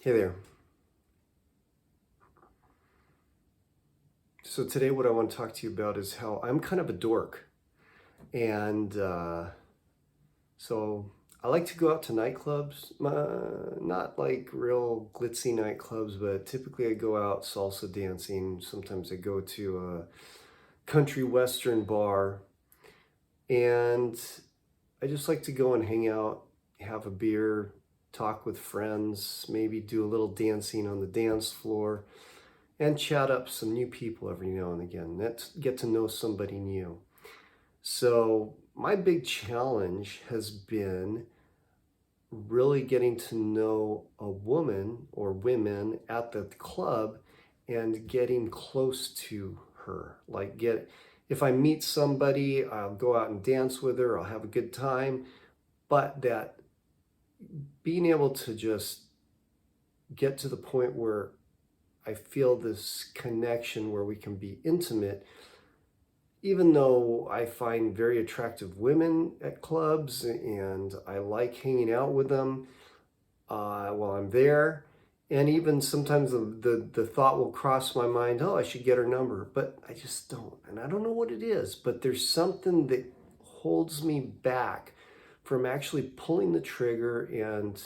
Hey there. So today what I want to talk to you about is how I'm kind of a dork. And so I like to go out to nightclubs, not like real glitzy nightclubs, but typically I go out salsa dancing. Sometimes I go to a country western bar. And I just like to go and hang out, have a beer, talk with friends, maybe do a little dancing on the dance floor, and chat up some new people every now and again. Let's get to know somebody new. So, my big challenge has been really getting to know a woman or women at the club and getting close to her. If I meet somebody, I'll go out and dance with her, I'll have a good time, but that being able to just get to the point where I feel this connection where we can be intimate, even though I find very attractive women at clubs and I like hanging out with them while I'm there. And even sometimes the thought will cross my mind, oh, I should get her number, but I just don't. And I don't know what it is, but there's something that holds me back from actually pulling the trigger and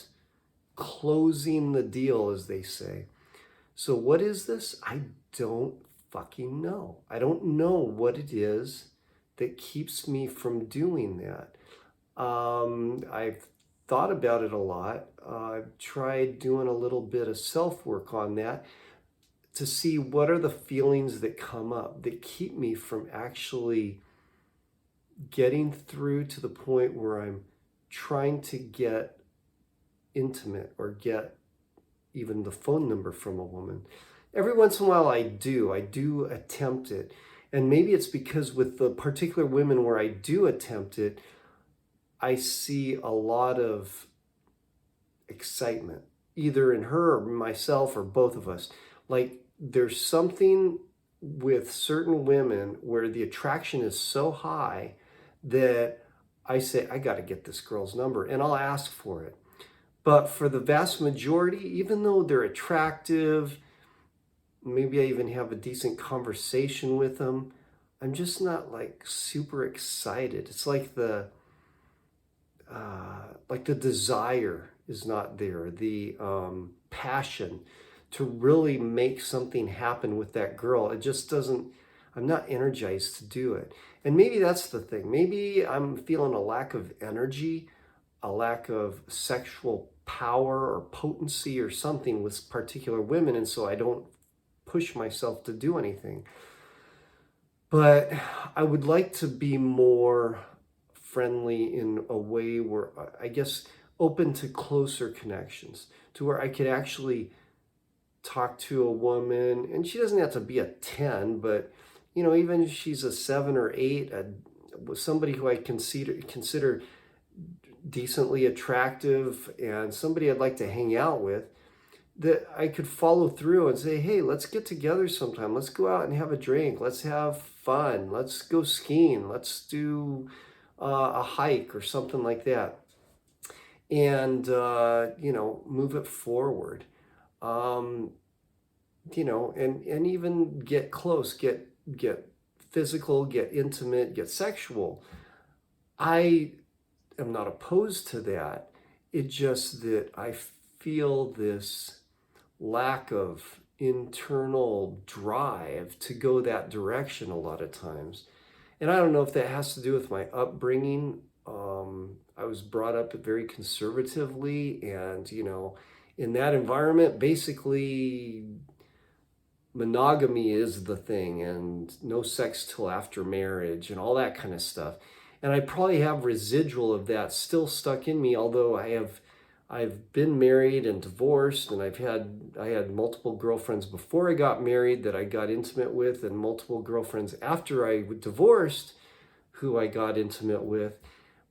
closing the deal, as they say. So what is this? I don't fucking know. I don't know what it is that keeps me from doing that. I've thought about it a lot. I've tried doing a little bit of self-work on that to see what are the feelings that come up that keep me from actually getting through to the point where I'm trying to get intimate or get even the phone number from a woman. Every once in a while I do attempt it. And maybe it's because with the particular women where I do attempt it, I see a lot of excitement, either in her or myself or both of us. Like there's something with certain women where the attraction is so high that I say, I got to get this girl's number, and I'll ask for it. But for the vast majority, even though they're attractive, maybe I even have a decent conversation with them, I'm just not like super excited. It's like the desire is not there, the passion to really make something happen with that girl. It just doesn't, I'm not energized to do it. And maybe that's the thing. Maybe I'm feeling a lack of energy, a lack of sexual power or potency or something with particular women, and so I don't push myself to do anything. But I would like to be more friendly in a way where I guess open to closer connections, to where I could actually talk to a woman, and she doesn't have to be a 10, but even if she's a 7 or 8, somebody who I consider decently attractive and somebody I'd like to hang out with, that I could follow through and say, hey, let's get together sometime. Let's go out and have a drink. Let's have fun. Let's go skiing. Let's do a hike or something like that. And, move it forward. And even get close, get physical, get intimate, get sexual. I am not opposed to that. It's just that I feel this lack of internal drive to go that direction a lot of times. And I don't know if that has to do with my upbringing. I was brought up very conservatively, and in that environment, basically monogamy is the thing, and no sex till after marriage, and all that kind of stuff. And I probably have residual of that still stuck in me, although I've been married and divorced, and I had multiple girlfriends before I got married that I got intimate with, and multiple girlfriends after I divorced who I got intimate with.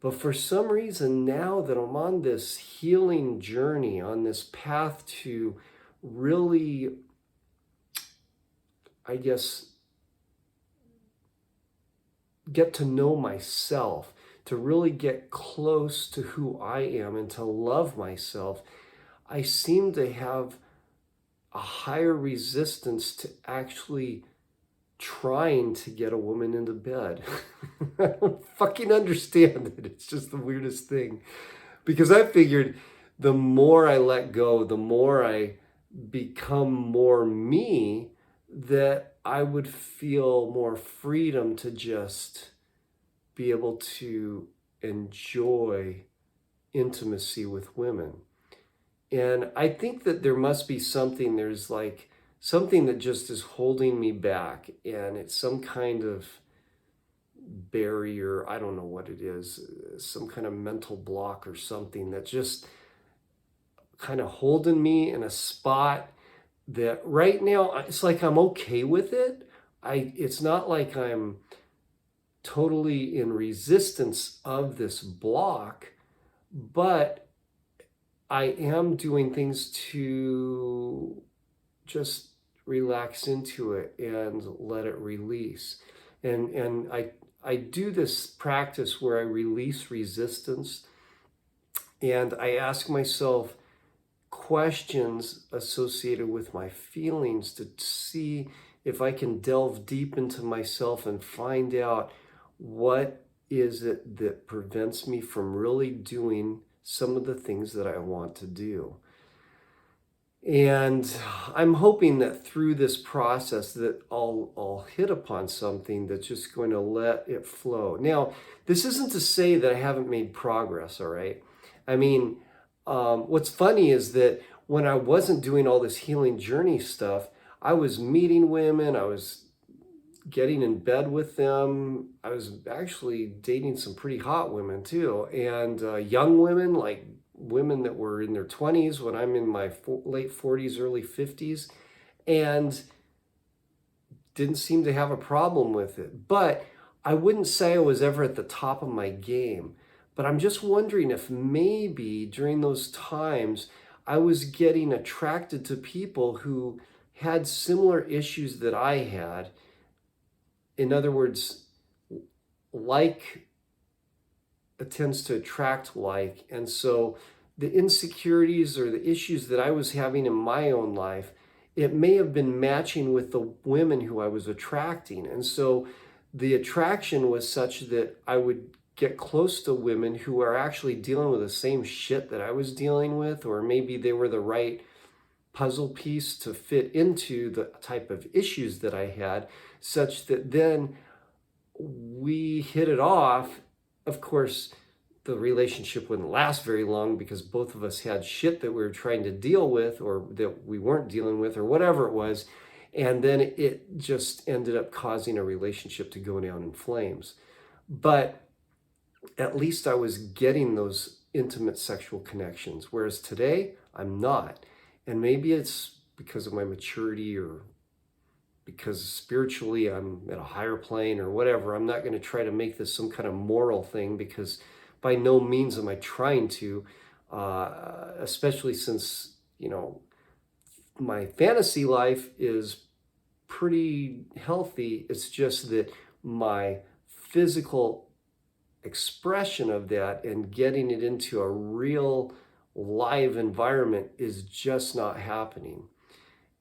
But for some reason, now that I'm on this healing journey, on this path to really, I guess, get to know myself, to really get close to who I am and to love myself, I seem to have a higher resistance to actually trying to get a woman into bed. I don't fucking understand it. It's just the weirdest thing. Because I figured the more I let go, the more I become more me, that I would feel more freedom to just be able to enjoy intimacy with women. And I think that there must be something, there's like something that just is holding me back, and it's some kind of barrier. I don't know what it is, some kind of mental block or something that just kind of holding me in a spot that right now it's like I'm okay with it. It's not like I'm totally in resistance of this block, but I am doing things to just relax into it and let it release. And I do this practice where I release resistance, and I ask myself questions associated with my feelings to see if I can delve deep into myself and find out what is it that prevents me from really doing some of the things that I want to do. And I'm hoping that through this process that I'll hit upon something that's just going to let it flow. Now, this isn't to say that I haven't made progress, all right? I mean, what's funny is that when I wasn't doing all this healing journey stuff, I was meeting women, I was getting in bed with them. I was actually dating some pretty hot women too, and young women, like women that were in their 20s when I'm in my late 40s, early 50s, and didn't seem to have a problem with it. But I wouldn't say I was ever at the top of my game. But I'm just wondering if maybe during those times I was getting attracted to people who had similar issues that I had. In other words, like tends to attract like. And so the insecurities or the issues that I was having in my own life, it may have been matching with the women who I was attracting. And so the attraction was such that I would get close to women who are actually dealing with the same shit that I was dealing with, or maybe they were the right puzzle piece to fit into the type of issues that I had, such that then we hit it off. Of course, the relationship wouldn't last very long because both of us had shit that we were trying to deal with or that we weren't dealing with or whatever it was. And then it just ended up causing a relationship to go down in flames. But at least I was getting those intimate sexual connections, whereas today I'm not. And maybe it's because of my maturity or because spiritually I'm at a higher plane or whatever. I'm not going to try to make this some kind of moral thing, because by no means am I trying to, especially since, my fantasy life is pretty healthy. It's just that my physical expression of that and getting it into a real live environment is just not happening.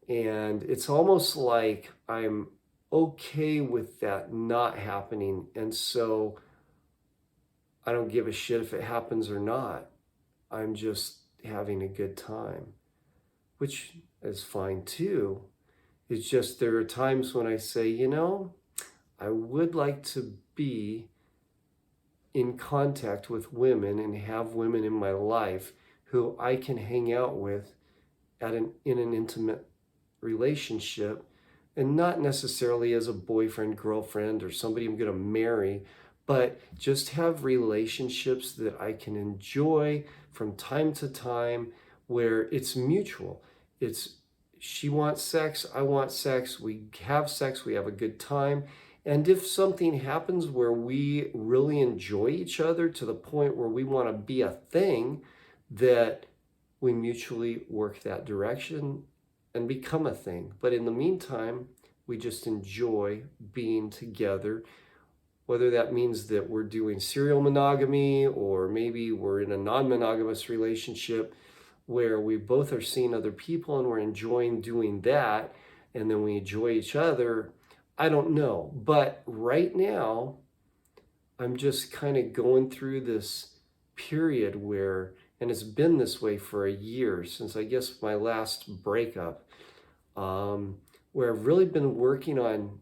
And it's almost like I'm okay with that not happening. And so I don't give a shit if it happens or not. I'm just having a good time, which is fine too. It's just there are times when I say, I would like to be in contact with women and have women in my life who I can hang out with in an intimate relationship, and not necessarily as a boyfriend, girlfriend, or somebody I'm going to marry, but just have relationships that I can enjoy from time to time where it's mutual. It's she wants sex, I want sex, we have sex, we have a good time. And if something happens where we really enjoy each other to the point where we want to be a thing, that we mutually work that direction and become a thing. But in the meantime, we just enjoy being together, whether that means that we're doing serial monogamy or maybe we're in a non-monogamous relationship. where we both are seeing other people and we're enjoying doing that, and then we enjoy each other. I don't know. But right now, I'm just kind of going through this period where, and it's been this way for a year since I guess my last breakup, where I've really been working on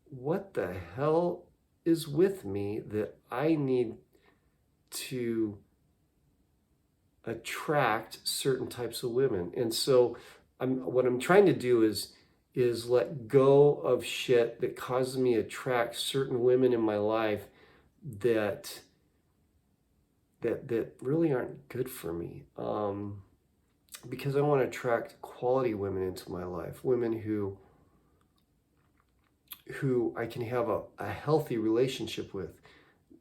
what the hell is with me that I need to attract certain types of women. And so what I'm trying to do is let go of shit that causes me to attract certain women in my life that really aren't good for me. Because I want to attract quality women into my life, women who I can have a healthy relationship with,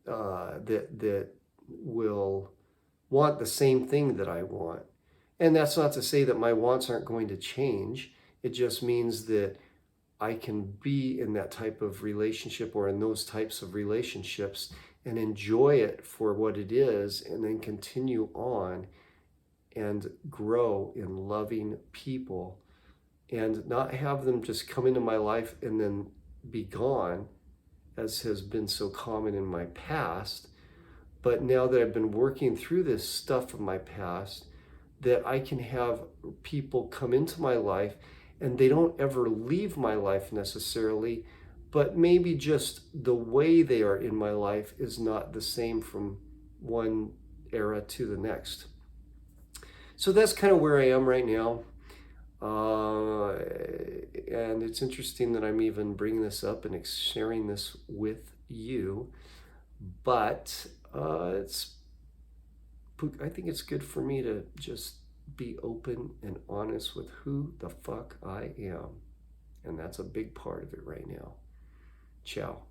that will want the same thing that I want. And that's not to say that my wants aren't going to change. It just means that I can be in that type of relationship or in those types of relationships and enjoy it for what it is, and then continue on and grow in loving people, and not have them just come into my life and then be gone, as has been so common in my past. But now that I've been working through this stuff of my past, that I can have people come into my life and they don't ever leave my life necessarily, but maybe just the way they are in my life is not the same from one era to the next. So that's kind of where I am right now. And it's interesting that I'm even bringing this up and sharing this with you. But I think it's good for me to just be open and honest with who the fuck I am. And that's a big part of it right now. Ciao.